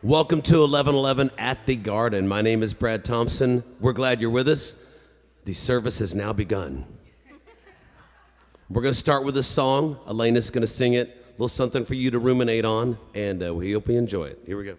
Welcome to 1111 at the Garden. My name is Brad Thompson. We're glad you're with us. The service has now begun. We're going to start with a song. Elena's going to sing it. A little something for you to ruminate on, and we hope you enjoy it. Here we go.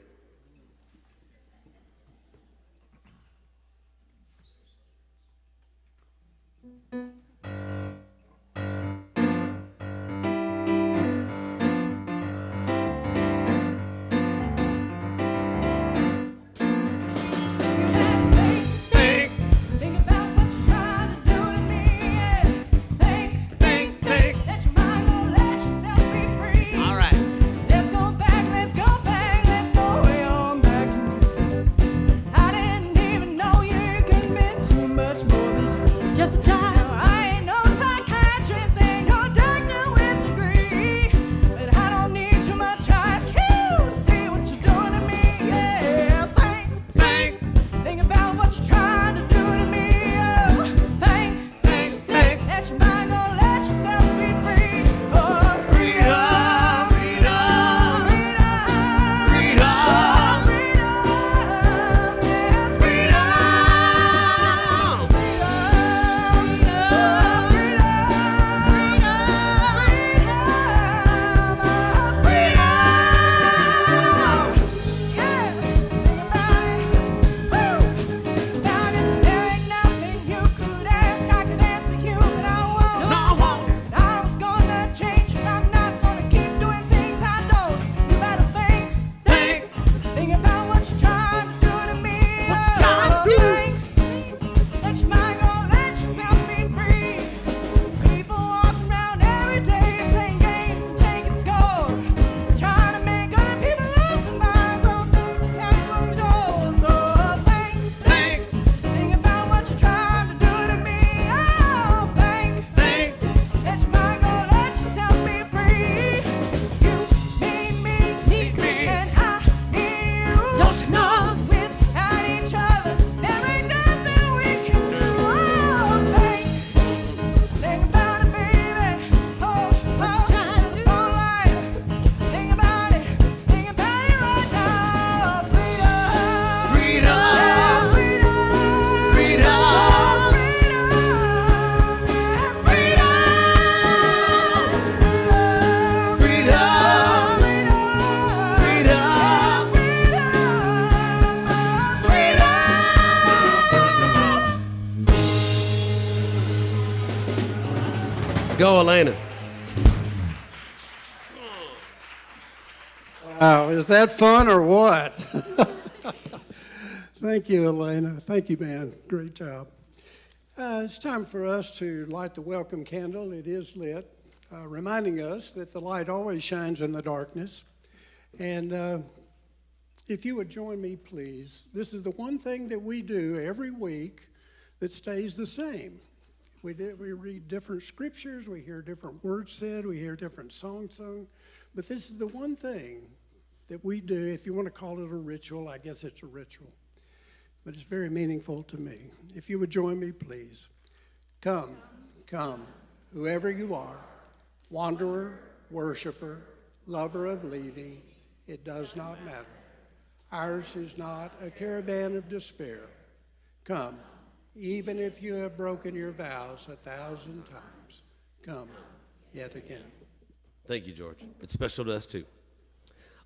Go, Elena. Wow, is that fun or what? Thank you, Elena. Thank you, man. Great job. It's time for us to light the welcome candle. It is lit, reminding us that the light always shines in the darkness. And if you would join me, please. This is the one thing that we do every week that stays the same. We read different scriptures, we hear different words said, we hear different songs sung, but this is the one thing that we do. If you want to call it a ritual, I guess it's a ritual, but it's very meaningful to me. If you would join me, please. Come, come, whoever you are, wanderer, worshiper, lover of leaving, it does not matter. Ours is not a caravan of despair. Come. Even if you have broken your vows 1,000 times, come yet again. Thank you, George. It's special to us, too.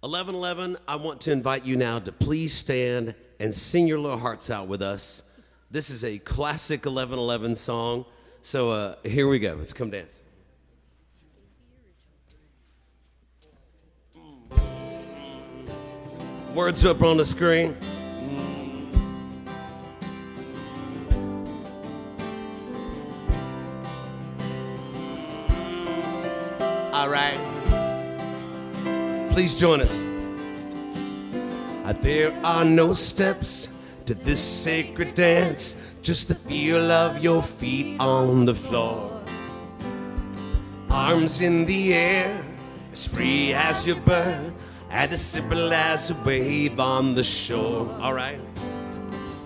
1111, I want to invite you now to please stand and sing your little hearts out with us. This is a classic 1111 song, so here we go. Let's come dance. Words up on the screen. All right. Please join us. There are no steps to this sacred dance, just the feel of your feet on the floor. Arms in the air, as free as your bird, and as simple as a wave on the shore. All right.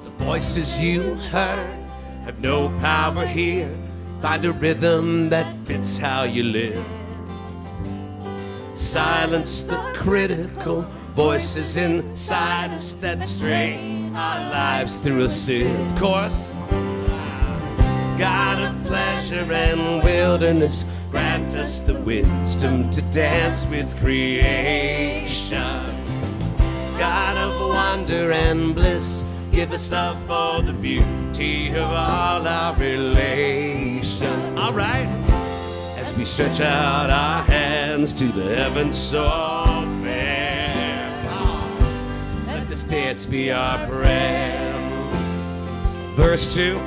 The voices you heard have no power here. Find a rhythm that fits how you live. Silence the critical voices inside us that stray our lives through a sieve. Chorus. God of pleasure and wilderness, grant us the wisdom to dance with creation. God of wonder and bliss, give us love for the beauty of all our relation. All right. As we stretch out our hands to the heavens so fair, let this dance be our prayer. Verse 2.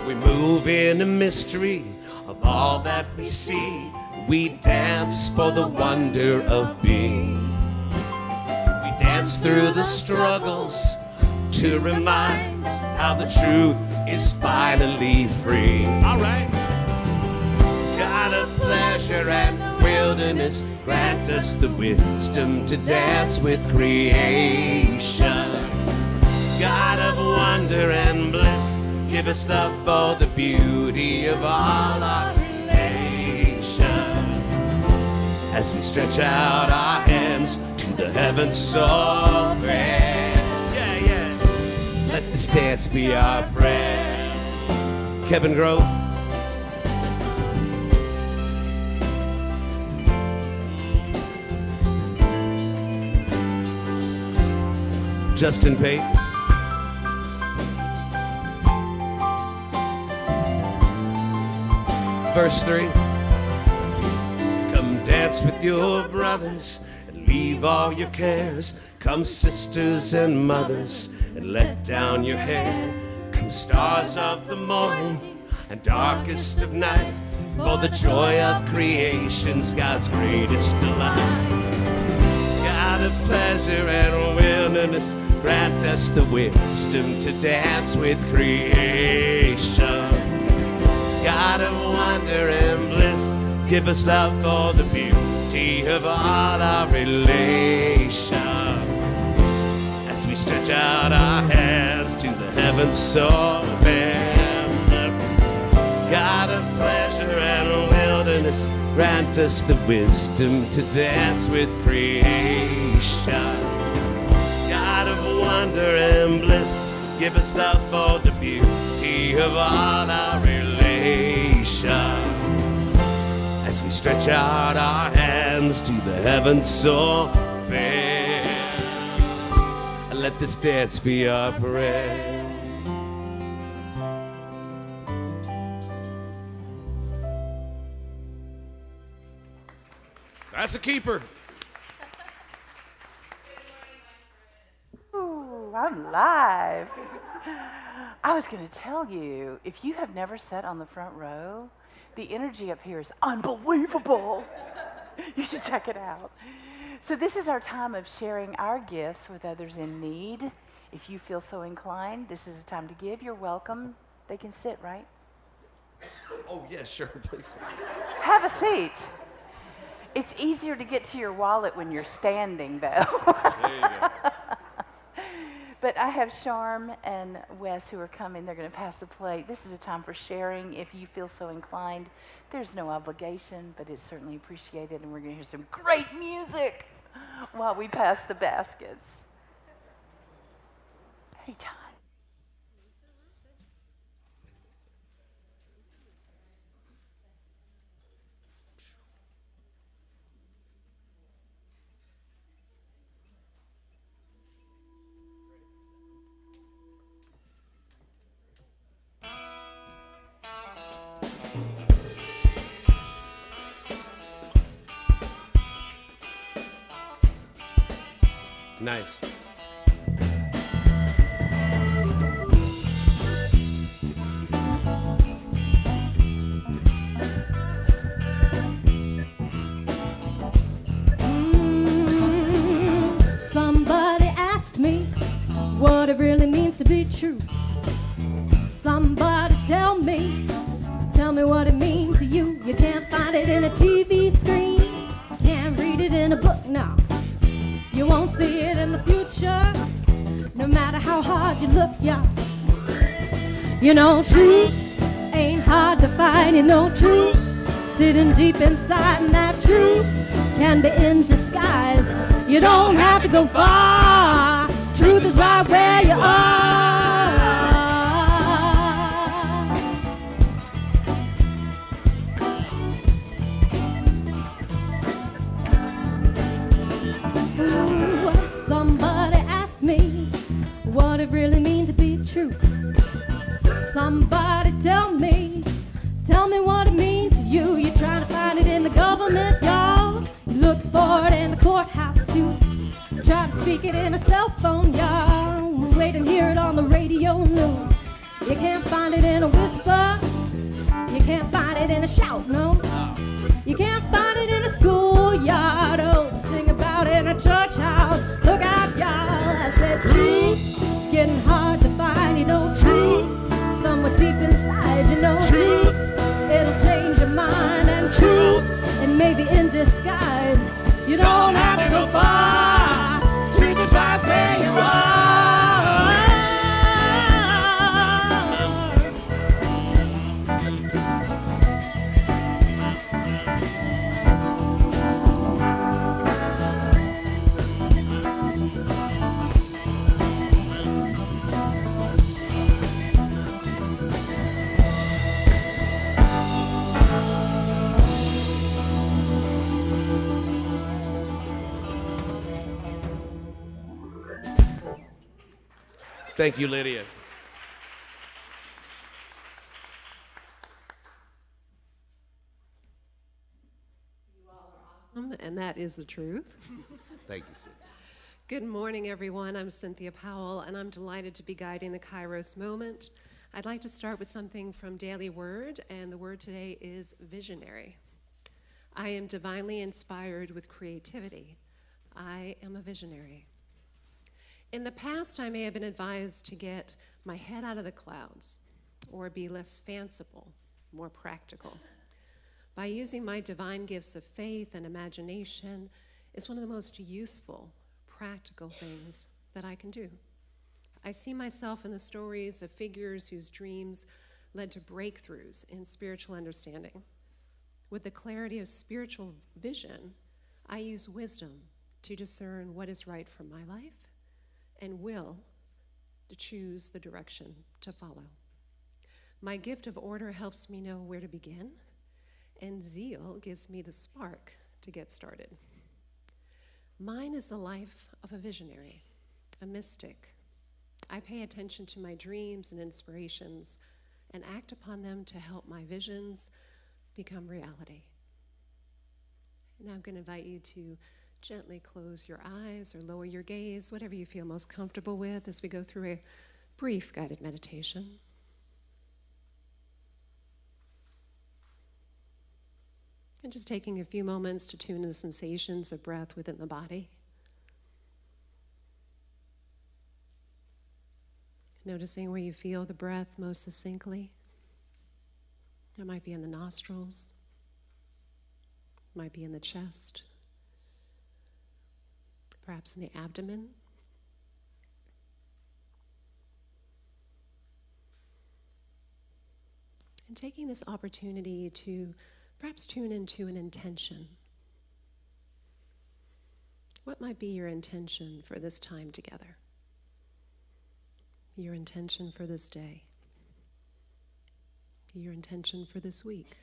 We move in a mystery of all that we see. We dance for the wonder of being. We dance through the struggles to remind us how the truth is finally free. All right. God of pleasure and wilderness, grant us the wisdom to dance with creation. God of wonder and bliss, give us love for the beauty of all our creation. As we stretch out our hands to the heavens so fair. Yeah, yeah. Let this dance be our prayer. Kevin Grove. Justin Pate. Verse 3. Come dance with your brothers and leave all your cares. Come sisters and mothers and let down your hair. Come stars of the morning and darkest of night. For the joy of creation's God's greatest delight. God of pleasure and wilderness, grant us the wisdom to dance with creation. God of wonder and bliss, give us love for the beauty of all our relation. As we stretch out our hands to the heavens so fair. God of pleasure and wilderness, grant us the wisdom to dance with creation. God of wonder and bliss, give us love for the beauty of all our relation. As we stretch out our hands to the heavens so fair. Let this dance be our prayer. That's a keeper. Ooh, I'm live. I was going to tell you, if you have never sat on the front row, the energy up here is unbelievable. You should check it out. So this is our time of sharing our gifts with others in need. If you feel so inclined, this is a time to give. You're welcome. They can sit, right? Oh, yeah, sure, please. Have a seat. It's easier to get to your wallet when you're standing, though. There you go. But I have Sharm and Wes who are coming. They're going to pass the plate. This is a time for sharing if you feel so inclined. There's no obligation, but it's certainly appreciated, and we're going to hear some great music while we pass the baskets. Hey, John. Nice. Somebody asked me what it really means to be true. Somebody tell me what it means to you. You can't find it in a TV screen, can't read it in a book, no. You won't see it in the future, no matter how hard you look, yeah. You know, truth ain't hard to find, you know, truth sitting deep inside, and that truth can be in disguise. You don't have to go far. Truth is right where you are. Ooh, somebody asked me what it really means to be true. Somebody tell me what it means to you. You're trying to find it in the government, y'all. You look for it in the courthouse too. Try to speak it in a cell phone, y'all. Wait and hear it on the radio news. You can't find it in a whisper. You can't find it in a shout, no. You can't find it in a schoolyard. Oh, sing about it in a church house. Look out, y'all. I said truth, getting hard to find. You know truth, somewhere deep inside. You know truth, it'll change your mind. And truth, it may be in disguise. You don't have to go far. Truth is right where you are. Thank you, Lydia. And that is the truth. Thank you, Sid. Good morning, everyone. I'm Cynthia Powell, and I'm delighted to be guiding the Kairos moment. I'd like to start with something from Daily Word, and the word today is visionary. I am divinely inspired with creativity. I am a visionary. In the past, I may have been advised to get my head out of the clouds or be less fanciful, more practical. By using my divine gifts of faith and imagination, it's one of the most useful, practical things that I can do. I see myself in the stories of figures whose dreams led to breakthroughs in spiritual understanding. With the clarity of spiritual vision, I use wisdom to discern what is right for my life and will to choose the direction to follow. My gift of order helps me know where to begin, and zeal gives me the spark to get started. Mine is the life of a visionary, a mystic. I pay attention to my dreams and inspirations and act upon them to help my visions become reality. Now I'm going to invite you to gently close your eyes or lower your gaze, whatever you feel most comfortable with, as we go through a brief guided meditation. And just taking a few moments to tune in the sensations of breath within the body. Noticing where you feel the breath most succinctly. It might be in the nostrils, it might be in the chest, perhaps in the abdomen. And taking this opportunity to perhaps tune into an intention. What might be your intention for this time together? Your intention for this day? Your intention for this week?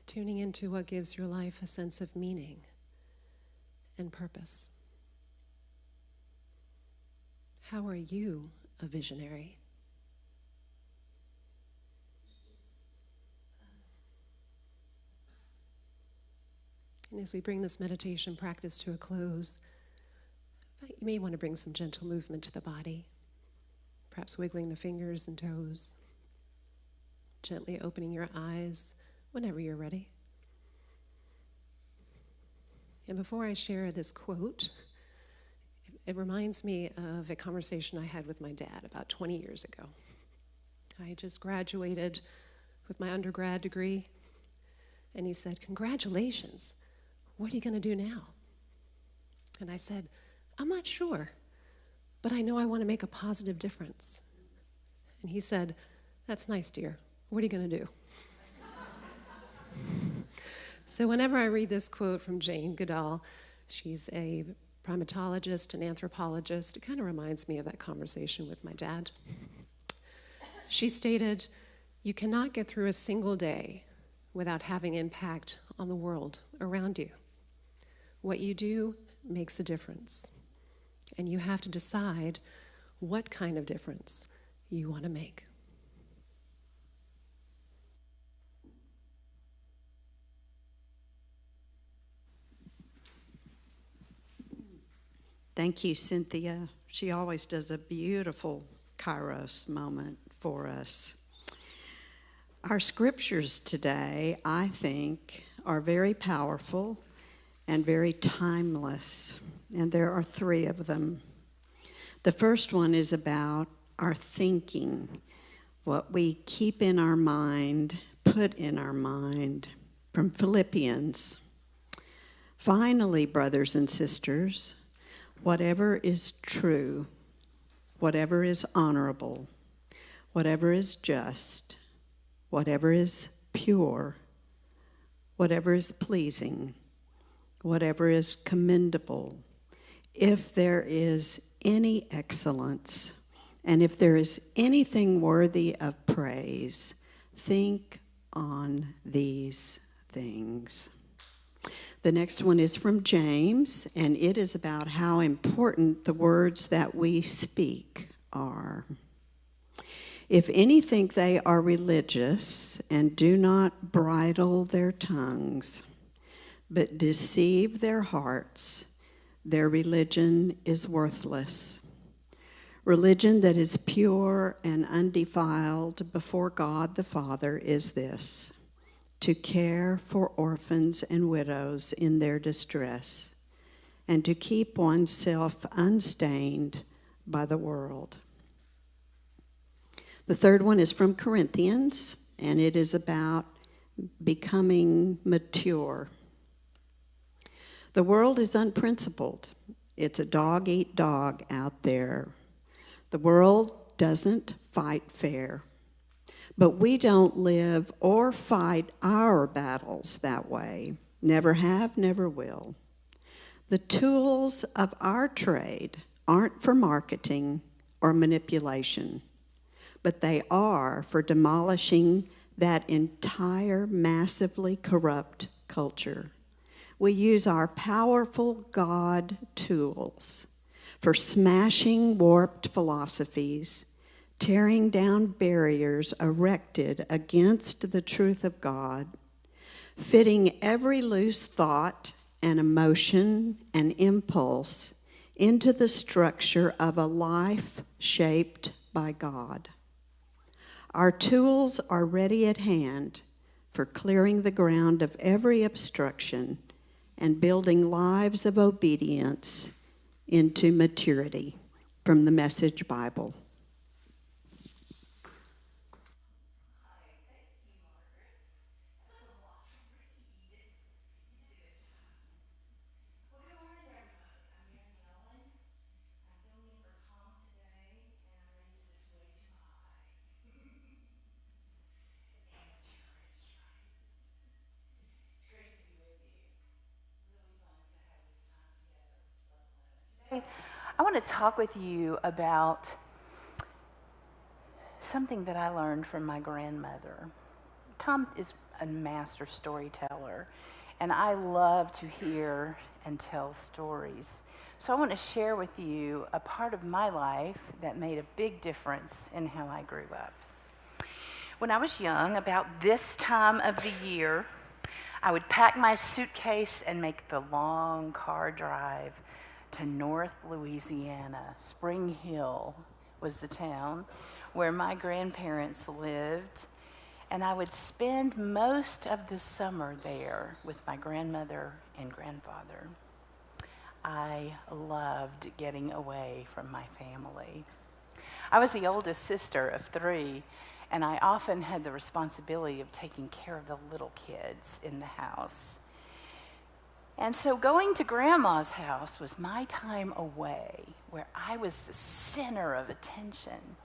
Tuning into what gives your life a sense of meaning and purpose. How are you a visionary? And as we bring this meditation practice to a close, you may want to bring some gentle movement to the body, perhaps wiggling the fingers and toes, gently opening your eyes whenever you're ready. And before I share this quote, it reminds me of a conversation I had with my dad about 20 years ago. I had just graduated with my undergrad degree, and he said, "Congratulations, what are you going to do now?" And I said, "I'm not sure, but I know I want to make a positive difference." And he said, "That's nice, dear. What are you going to do?" So whenever I read this quote from Jane Goodall, she's a primatologist and anthropologist, it kind of reminds me of that conversation with my dad. She stated, "You cannot get through a single day without having impact on the world around you. What you do makes a difference, and you have to decide what kind of difference you want to make." Thank you, Cynthia. She always does a beautiful Kairos moment for us. Our scriptures today, I think, are very powerful and very timeless, and there are 3 of them. The first one is about our thinking, what we keep in our mind, put in our mind, from Philippians. Finally, brothers and sisters, whatever is true, whatever is honorable, whatever is just, whatever is pure, whatever is pleasing, whatever is commendable, if there is any excellence, and if there is anything worthy of praise, think on these things. The next one is from James, and it is about how important the words that we speak are. If any think they are religious and do not bridle their tongues, but deceive their hearts, their religion is worthless. Religion that is pure and undefiled before God the Father is this: to care for orphans and widows in their distress, and to keep oneself unstained by the world. The third one is from Corinthians, and it is about becoming mature. The world is unprincipled. It's a dog-eat-dog out there. The world doesn't fight fair. But we don't live or fight our battles that way. Never have, never will. The tools of our trade aren't for marketing or manipulation, but they are for demolishing that entire massively corrupt culture. We use our powerful God tools for smashing warped philosophies, tearing down barriers erected against the truth of God, fitting every loose thought and emotion and impulse into the structure of a life shaped by God. Our tools are ready at hand for clearing the ground of every obstruction and building lives of obedience into maturity. From the Message Bible. I want to talk with you about something that I learned from my grandmother. Tom is a master storyteller, and I love to hear and tell stories. So I want to share with you a part of my life that made a big difference in how I grew up. When I was young, about this time of the year, I would pack my suitcase and make the long car drive to North Louisiana. Spring Hill was the town where my grandparents lived, and I would spend most of the summer there with my grandmother and grandfather. I loved getting away from my family. I was the oldest sister of 3, and I often had the responsibility of taking care of the little kids in the house. And so going to Grandma's house was my time away, where I was the center of attention.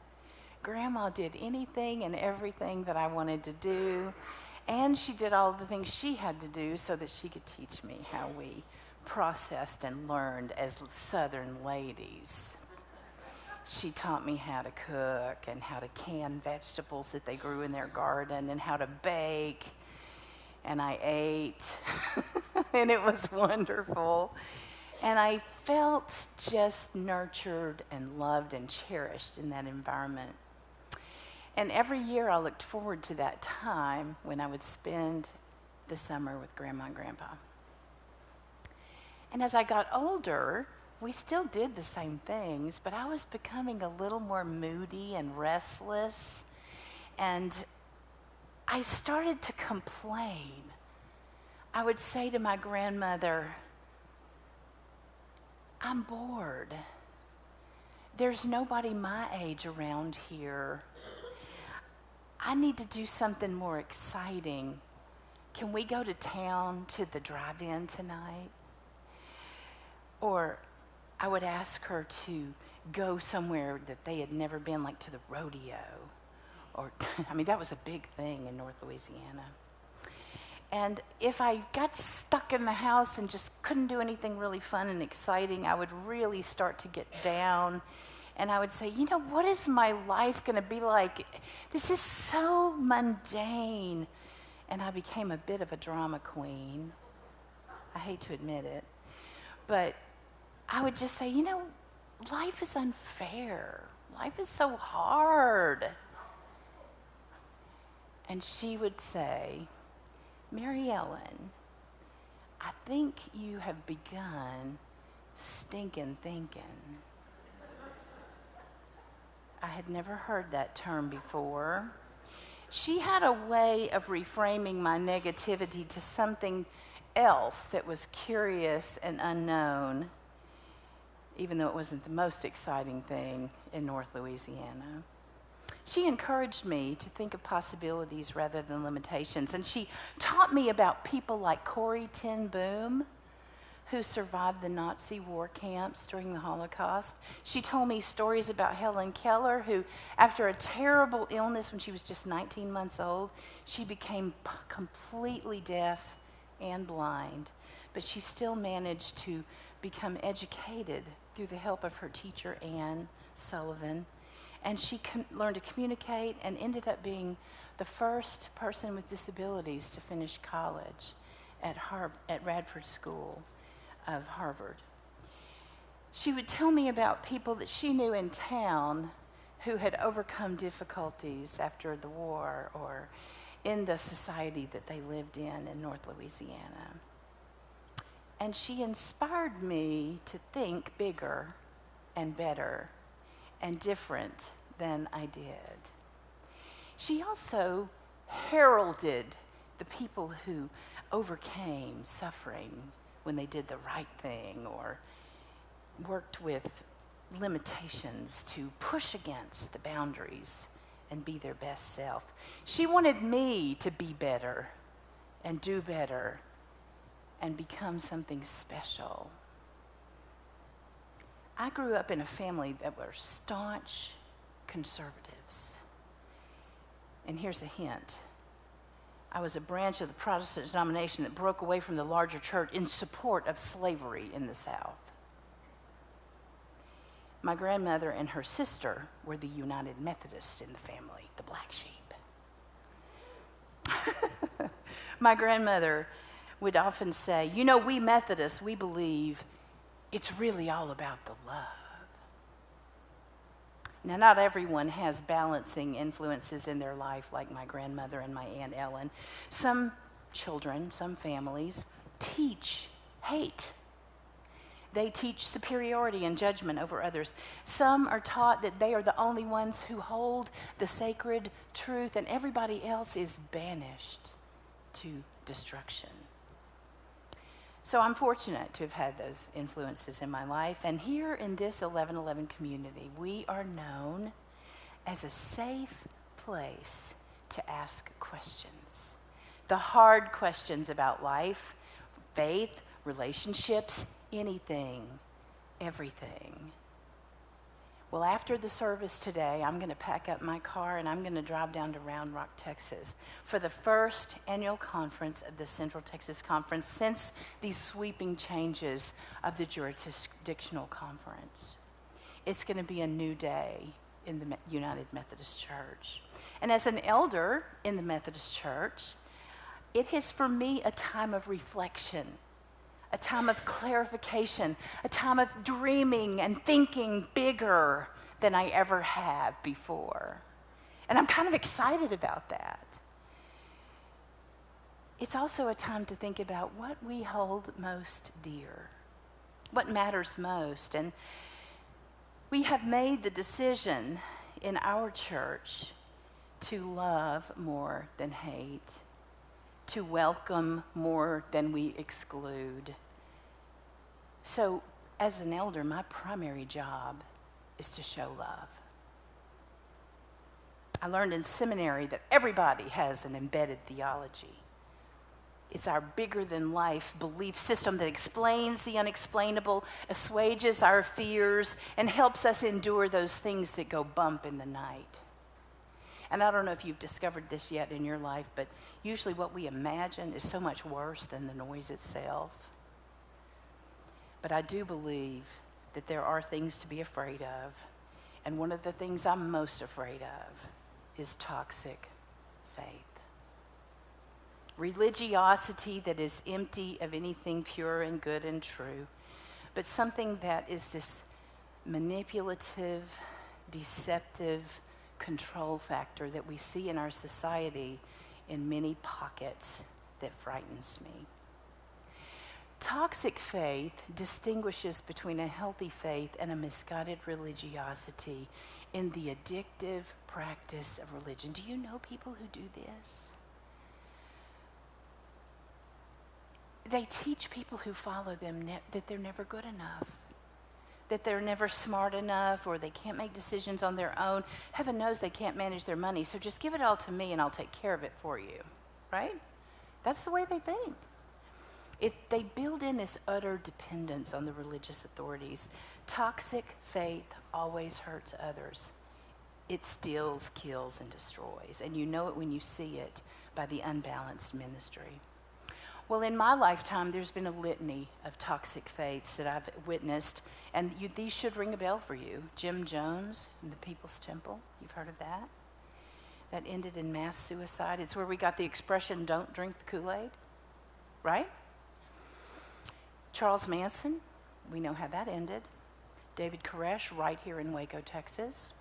Grandma did anything and everything that I wanted to do, And she did all the things she had to do so that she could teach me how we processed and learned as Southern ladies. She taught me how to cook and how to can vegetables that they grew in their garden and how to bake. And I ate, and it was wonderful. And I felt just nurtured and loved and cherished in that environment. And every year I looked forward to that time when I would spend the summer with Grandma and Grandpa. And as I got older, we still did the same things, but I was becoming a little more moody and restless. And I started to complain. I would say to my grandmother, I'm bored. There's nobody my age around here. I need to do something more exciting. Can we go to town to the drive-in tonight? Or I would ask her to go somewhere that they had never been, like to the rodeo. Or, I mean, that was a big thing in North Louisiana. And if I got stuck in the house and just couldn't do anything really fun and exciting, I would really start to get down. And I would say, you know, what is my life going to be like? This is so mundane. And I became a bit of a drama queen. I hate to admit it. But I would just say, you know, life is unfair. Life is so hard. And she would say, Mary Ellen, I think you have begun stinking thinking. I had never heard that term before. She had a way of reframing my negativity to something else that was curious and unknown, even though it wasn't the most exciting thing in North Louisiana. She encouraged me to think of possibilities rather than limitations, and she taught me about people like Corrie ten Boom, who survived the Nazi war camps during the Holocaust. She told me stories about Helen Keller, who, after a terrible illness when she was just 19 months old, she became completely deaf and blind, but she still managed to become educated through the help of her teacher, Anne Sullivan. And she learned to communicate and ended up being the first person with disabilities to finish college at Radford School of Harvard. She would tell me about people that she knew in town who had overcome difficulties after the war or in the society that they lived in North Louisiana. And she inspired me to think bigger and better and different than I did. She also heralded the people who overcame suffering when they did the right thing or worked with limitations to push against the boundaries and be their best self. She wanted me to be better and do better and become something special. I grew up in a family that were staunch conservatives. And here's a hint. I was a branch of the Protestant denomination that broke away from the larger church in support of slavery in the South. My grandmother and her sister were the United Methodists in the family, the black sheep. My grandmother would often say, you know, we Methodists, we believe it's really all about the love. Now, not everyone has balancing influences in their life like my grandmother and my Aunt Ellen. Some children, some families teach hate. They teach superiority and judgment over others. Some are taught that they are the only ones who hold the sacred truth and everybody else is banished to destruction. So I'm fortunate to have had those influences in my life. And here in this 1111 community, we are known as a safe place to ask questions. The hard questions about life, faith, relationships, anything, everything. Well, after the service today, I'm going to pack up my car and I'm going to drive down to Round Rock, Texas for the first annual conference of the Central Texas Conference since these sweeping changes of the jurisdictional conference. It's going to be a new day in the United Methodist Church. And as an elder in the Methodist Church, it is for me a time of reflection, a time of clarification, a time of dreaming and thinking bigger than I ever have before. And I'm kind of excited about that. It's also a time to think about what we hold most dear, what matters most. And we have made the decision in our church to love more than hate, to welcome more than we exclude. So, as an elder, my primary job is to show love. I learned in seminary that everybody has an embedded theology. It's our bigger-than-life belief system that explains the unexplainable, assuages our fears, and helps us endure those things that go bump in the night. And I don't know if you've discovered this yet in your life, but usually what we imagine is so much worse than the noise itself. But I do believe that there are things to be afraid of, and one of the things I'm most afraid of is toxic faith. Religiosity that is empty of anything pure and good and true, but something that is this manipulative, deceptive control factor that we see in our society in many pockets that frightens me. Toxic faith distinguishes between a healthy faith and a misguided religiosity in the addictive practice of religion. Do you know people who do this? They teach people who follow them that they're never good enough, that they're never smart enough, or they can't make decisions on their own. Heaven knows they can't manage their money, so just give it all to me and I'll take care of it for you, right? That's the way they think. They build in this utter dependence on the religious authorities. Toxic faith always hurts others. It steals, kills, and destroys, and you know it when you see it by the unbalanced ministry. Well, in my lifetime, there's been a litany of toxic faiths that I've witnessed, and these should ring a bell for you. Jim Jones in the People's Temple, you've heard of that? That ended in mass suicide. It's where we got the expression, don't drink the Kool-Aid, right? Charles Manson, we know how that ended. David Koresh, right here in Waco, Texas.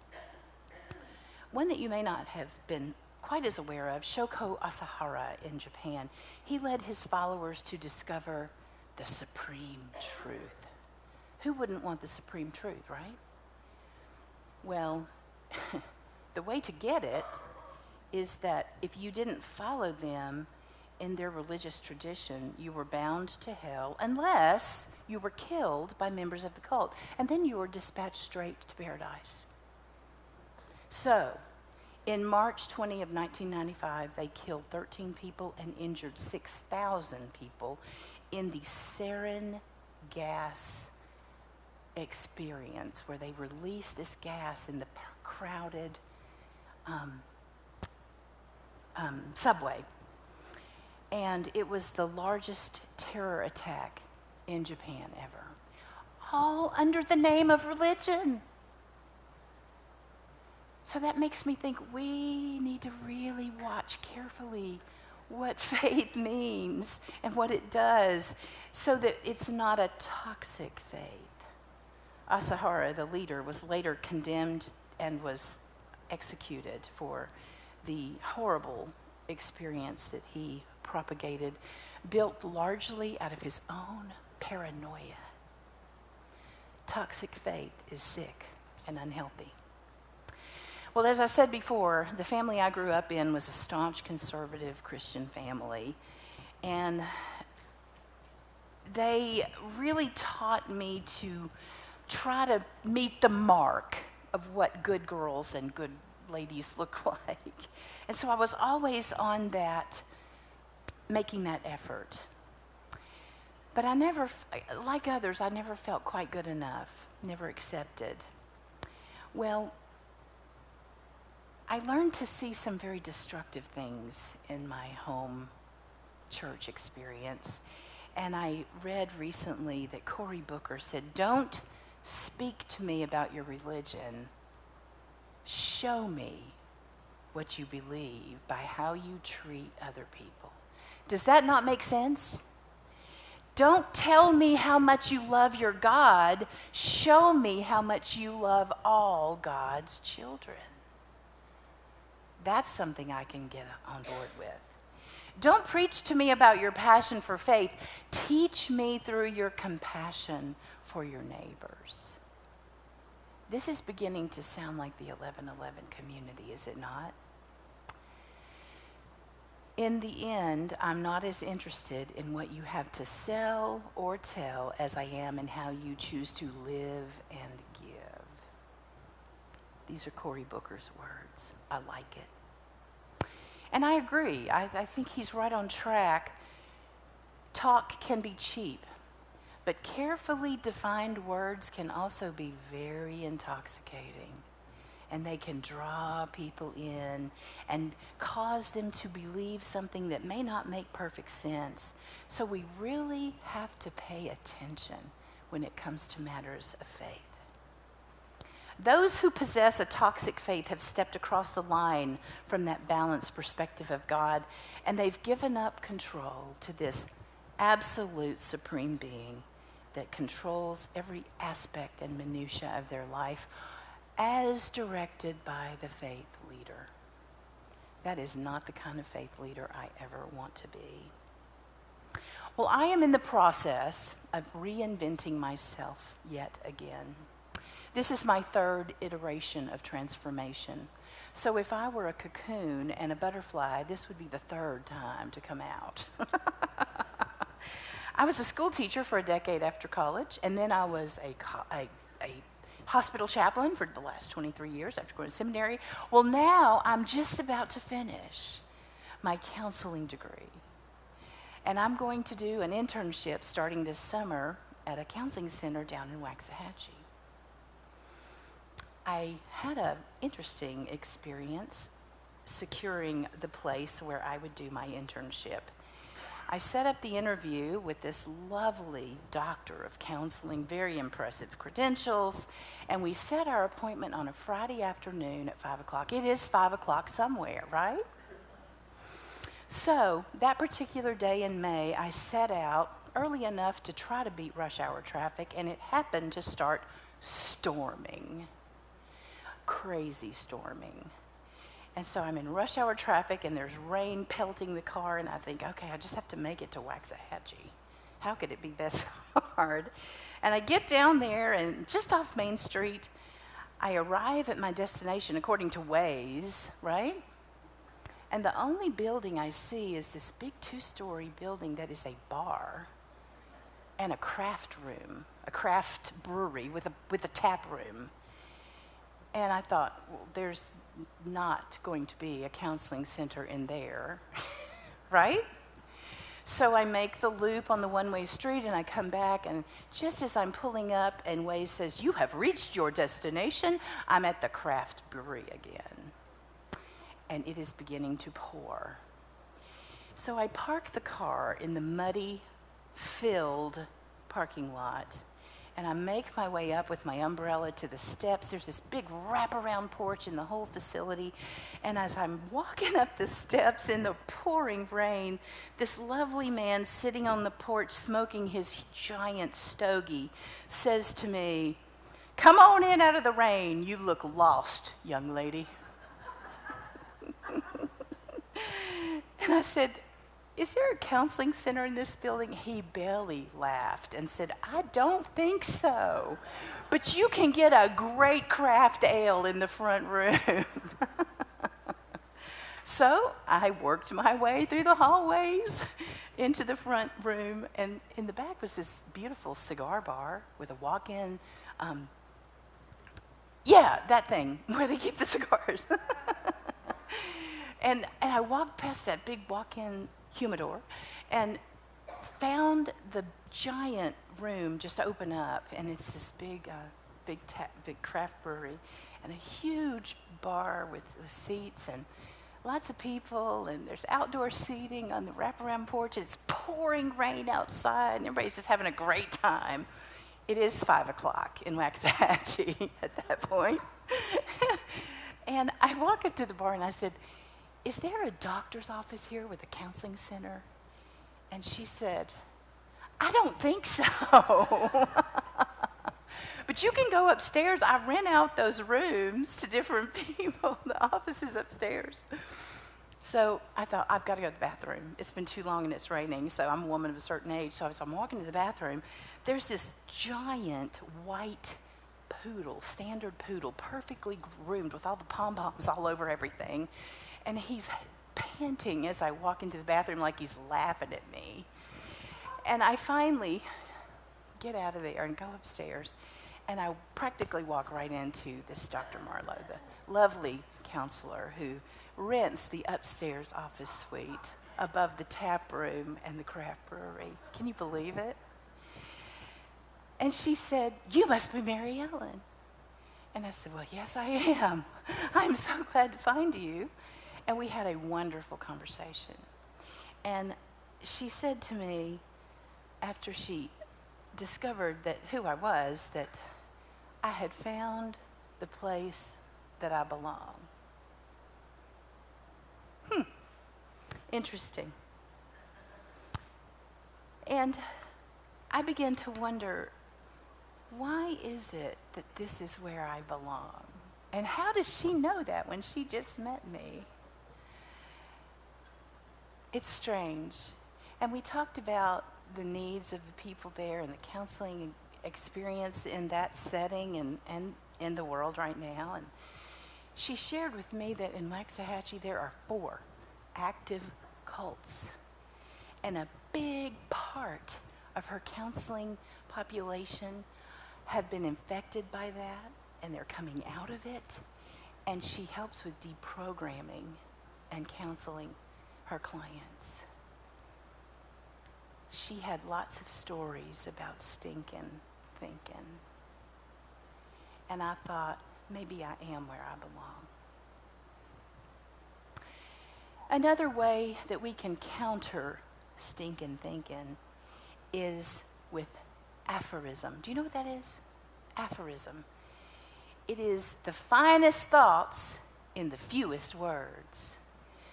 One that you may not have been quite as aware of, Shoko Asahara in Japan. He led his followers to discover the supreme truth. Who wouldn't want the supreme truth, right? Well, the way to get it is that if you didn't follow them in their religious tradition, you were bound to hell unless you were killed by members of the cult. And then you were dispatched straight to paradise. So, in March 20 of 1995, they killed 13 people and injured 6,000 people in the sarin gas experience, where they released this gas in the crowded subway. And it was the largest terror attack in Japan ever, all under the name of religion. So that makes me think we need to really watch carefully what faith means and what it does, so that it's not a toxic faith. Asahara, the leader, was later condemned and was executed for the horrible experience that he propagated, built largely out of his own paranoia. Toxic faith is sick and unhealthy. Well, as I said before, the family I grew up in was a staunch conservative Christian family, and they really taught me to try to meet the mark of what good girls and good ladies look like. And so I was always on that, making that effort. But I never, like others, I never felt quite good enough, never accepted. Well, I learned to see some very destructive things in my home church experience. And I read recently that Cory Booker said, "Don't speak to me about your religion. Show me what you believe by how you treat other people." Does that not make sense? Don't tell me how much you love your God. Show me how much you love all God's children. That's something I can get on board with. Don't preach to me about your passion for faith. Teach me through your compassion for your neighbors. This is beginning to sound like the 1111 community, is it not? In the end, I'm not as interested in what you have to sell or tell as I am in how you choose to live and give. These are Cory Booker's words. I like it. And I agree. I think he's right on track. Talk can be cheap, but carefully defined words can also be very intoxicating. And they can draw people in and cause them to believe something that may not make perfect sense. So we really have to pay attention when it comes to matters of faith. Those who possess a toxic faith have stepped across the line from that balanced perspective of God, and they've given up control to this absolute supreme being that controls every aspect and minutia of their life, as directed by the faith leader. That is not the kind of faith leader I ever want to be. Well, I am in the process of reinventing myself yet again. This is my third iteration of transformation. So if I were a cocoon and a butterfly, this would be the third time to come out. I was a school teacher for a decade after college, and then I was a hospital chaplain for the last 23 years after going to seminary. Well, now I'm just about to finish my counseling degree. And I'm going to do an internship starting this summer at a counseling center down in Waxahachie. I had an interesting experience securing the place where I would do my internship. I set up the interview with this lovely doctor of counseling, very impressive credentials, and we set our appointment on a Friday afternoon at 5 o'clock. It is 5 o'clock somewhere, right? So that particular day in May, I set out early enough to try to beat rush hour traffic, and it happened to start storming. Crazy storming. And so I'm in rush hour traffic, and there's rain pelting the car, and I think, okay, I just have to make it to Waxahachie. How could it be this hard? And I get down there, and just off Main Street, I arrive at my destination according to Waze, right? And the only building I see is this big 2-story building that is a bar and a craft room, a craft brewery with a tap room. And I thought, well, there's not going to be a counseling center in there, right? So I make the loop on the one-way street, and I come back, and just as I'm pulling up and Waze says, "You have reached your destination," I'm at the craft brewery again. And it is beginning to pour. So I park the car in the muddy, filled parking lot, and I make my way up with my umbrella to the steps. There's this big wraparound porch in the whole facility. And as I'm walking up the steps in the pouring rain, this lovely man sitting on the porch smoking his giant stogie says to me, "Come on in out of the rain. You look lost, young lady." And I said, "Is there a counseling center in this building?" He barely laughed and said, "I don't think so, but you can get a great craft ale in the front room." So I worked my way through the hallways into the front room, and in the back was this beautiful cigar bar with a walk-in, that thing where they keep the cigars. And I walked past that big walk-in humidor and found the giant room just open up, and it's this big big craft brewery, and a huge bar with seats and lots of people, and there's outdoor seating on the wraparound porch. It's pouring rain outside, and everybody's just having a great time. It is 5 o'clock in Waxahachie at that point. And I walk up to the bar and I said, "Is there a doctor's office here with a counseling center?" And she said, "I don't think so." But you can go upstairs. I rent out those rooms to different people, the offices upstairs. So I thought, I've got to go to the bathroom. It's been too long and it's raining, so I'm a woman of a certain age. So I'm walking to the bathroom. There's this giant white poodle, standard poodle, perfectly groomed with all the pom-poms all over everything. And he's panting as I walk into the bathroom like he's laughing at me. And I finally get out of there and go upstairs. And I practically walk right into this Dr. Marlowe, the lovely counselor who rents the upstairs office suite above the tap room and the craft brewery. Can you believe it? And she said, "You must be Mary Ellen." And I said, "Well, yes, I am. I'm so glad to find you." And we had a wonderful conversation. And she said to me, after she discovered that who I was, that I had found the place that I belong. Interesting. And I began to wonder, why is it that this is where I belong? And how does she know that when she just met me? It's strange. And we talked about the needs of the people there and the counseling experience in that setting and in the world right now. And she shared with me that in Waxahachie there are 4 active cults. And a big part of her counseling population have been infected by that, and they're coming out of it. And she helps with deprogramming and counseling her clients. She had lots of stories about stinking thinking. And I thought, maybe I am where I belong. Another way that we can counter stinking thinking is with aphorism. Do you know what that is? Aphorism. It is the finest thoughts in the fewest words.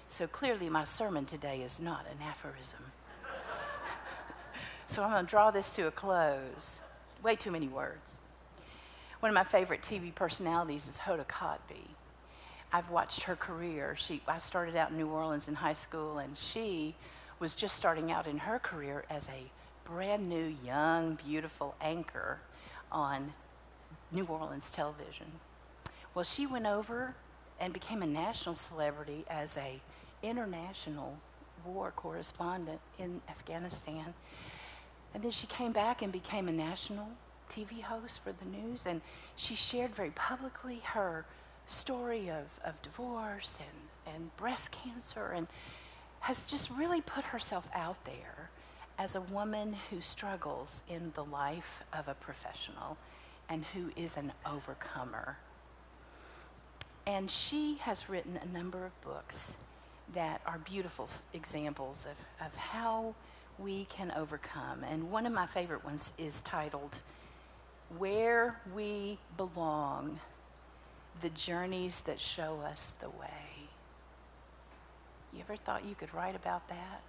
So clearly my sermon today is not an aphorism. So I'm going to draw this to a close. Way too many words. One of my favorite TV personalities is Hoda Kotb. I've watched her career. I started out in New Orleans in high school, and she was just starting out in her career as a brand new, young, beautiful anchor on New Orleans television. Well, she went over and became a national celebrity as a international war correspondent in Afghanistan. And then she came back and became a national TV host for the news, and she shared very publicly her story of divorce and breast cancer, and has just really put herself out there as a woman who struggles in the life of a professional and who is an overcomer. And she has written a number of books that are beautiful examples of how we can overcome. And one of my favorite ones is titled, "Where We Belong, the Journeys That Show Us the Way." You ever thought you could write about that?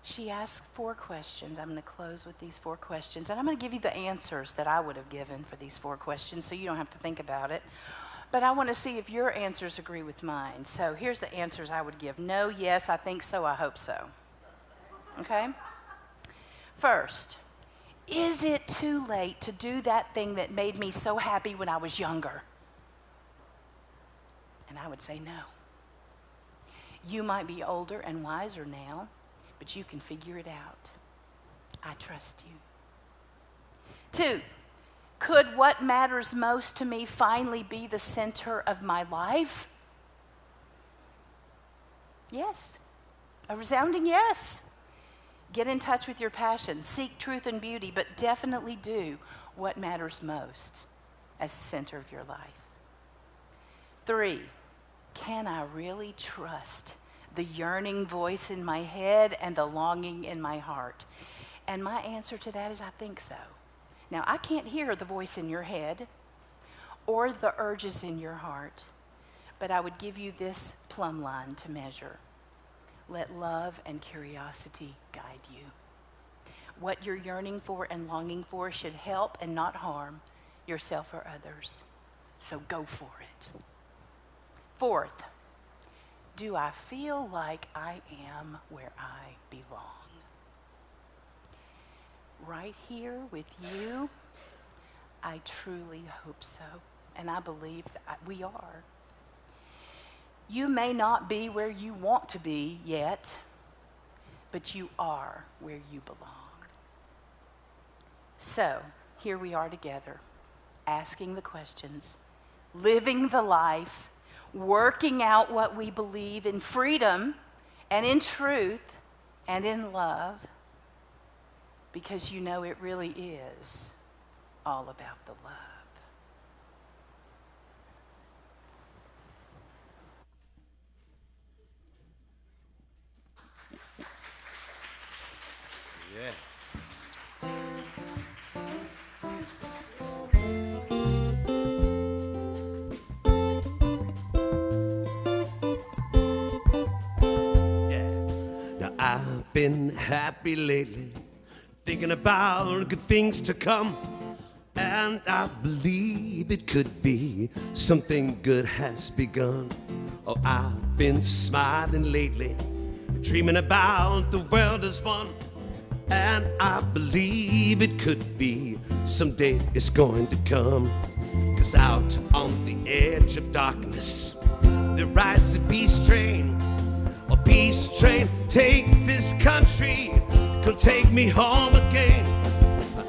She asked 4 questions. I'm going to close with these 4 questions. And I'm going to give you the answers that I would have given for these 4 questions so you don't have to think about it. But I want to see if your answers agree with mine. So here's the answers I would give. No, yes, I think so, I hope so. Okay? First, is it too late to do that thing that made me so happy when I was younger? And I would say no. You might be older and wiser now, but you can figure it out. I trust you. 2, could what matters most to me finally be the center of my life? Yes. A resounding yes. Get in touch with your passion. Seek truth and beauty, but definitely do what matters most as the center of your life? 3, can I really trust the yearning voice in my head and the longing in my heart? And my answer to that is I think so. Now, I can't hear the voice in your head or the urges in your heart, but I would give you this plumb line to measure. Let love and curiosity guide you. What you're yearning for and longing for should help and not harm yourself or others. So go for it. 4th, do I feel like I am where I belong? Right here with you, I truly hope so, and I believe we are. You may not be where you want to be yet, but you are where you belong. So, here we are together, asking the questions, living the life, working out what we believe in freedom and in truth and in love, because you know it really is all about the love. Yeah. Now I've been happy lately, thinking about good things to come, and I believe it could be something good has begun. Oh, I've been smiling lately, dreaming about the world is fun, and I believe it could be someday it's going to come. 'Cause out on the edge of darkness there rides a peace train. A peace train, take this country, come take me home again.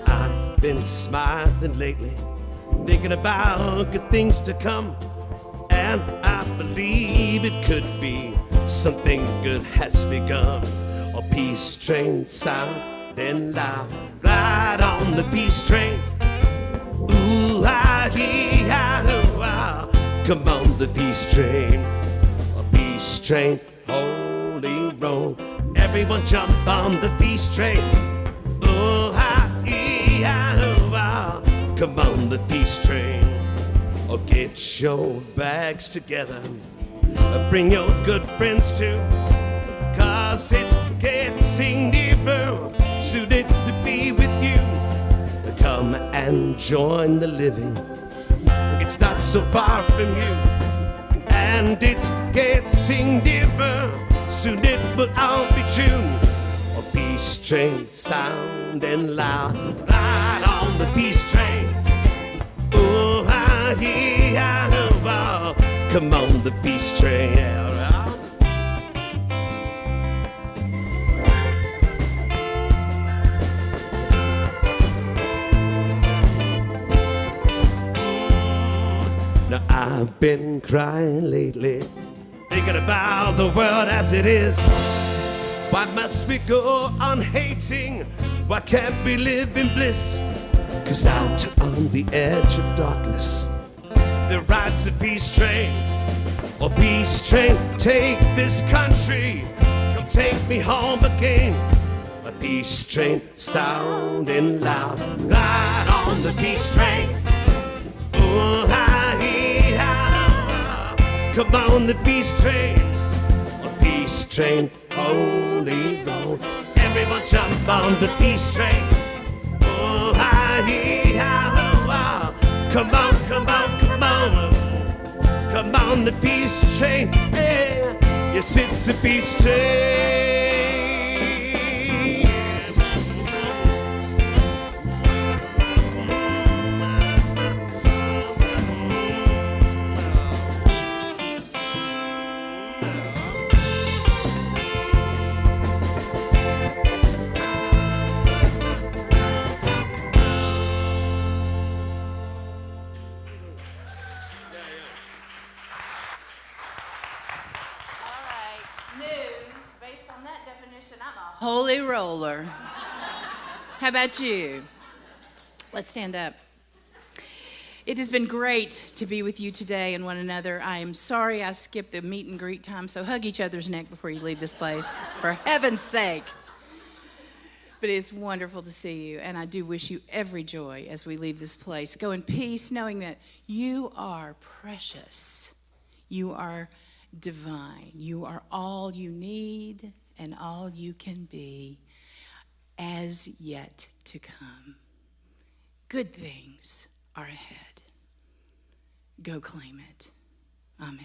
I've been smiling lately, thinking about good things to come, and I believe it could be something good has begun. A peace train sounding loud, ride on the peace train. Ooh, come on the peace train. A peace train, holy road. Everyone jump on the peace train. Ooh, come on the peace train. Oh, get your bags together, bring your good friends too, 'cause it's getting nearer, suited to be with you. Come and join the living, it's not so far from you, and it's getting nearer, soon it will all be June. A peace train sounding loud, ride on the peace train. Ooh, come on the peace train. Now I've been crying lately, thinking about the world as it is. Why must we go on hating? Why can't we live in bliss? 'Cause out on the edge of darkness there rides a peace train. Oh, peace train, take this country, come take me home again. A peace train sounding loud, ride on the peace train. Ooh, come on the peace train. A peace train, holy road. Everyone jump on the peace train. Oh, come on, come on, come on. Come on the peace train. Hey, yes, it's the peace train. Holy roller. How about you? Let's stand up. It has been great to be with you today and one another. I am sorry I skipped the meet and greet time, so hug each other's neck before you leave this place, for heaven's sake. But it's wonderful to see you, and I do wish you every joy as we leave this place. Go in peace, knowing that you are precious. You are divine. You are all you need and all you can be as yet to come. Good things are ahead. Go claim it. Amen.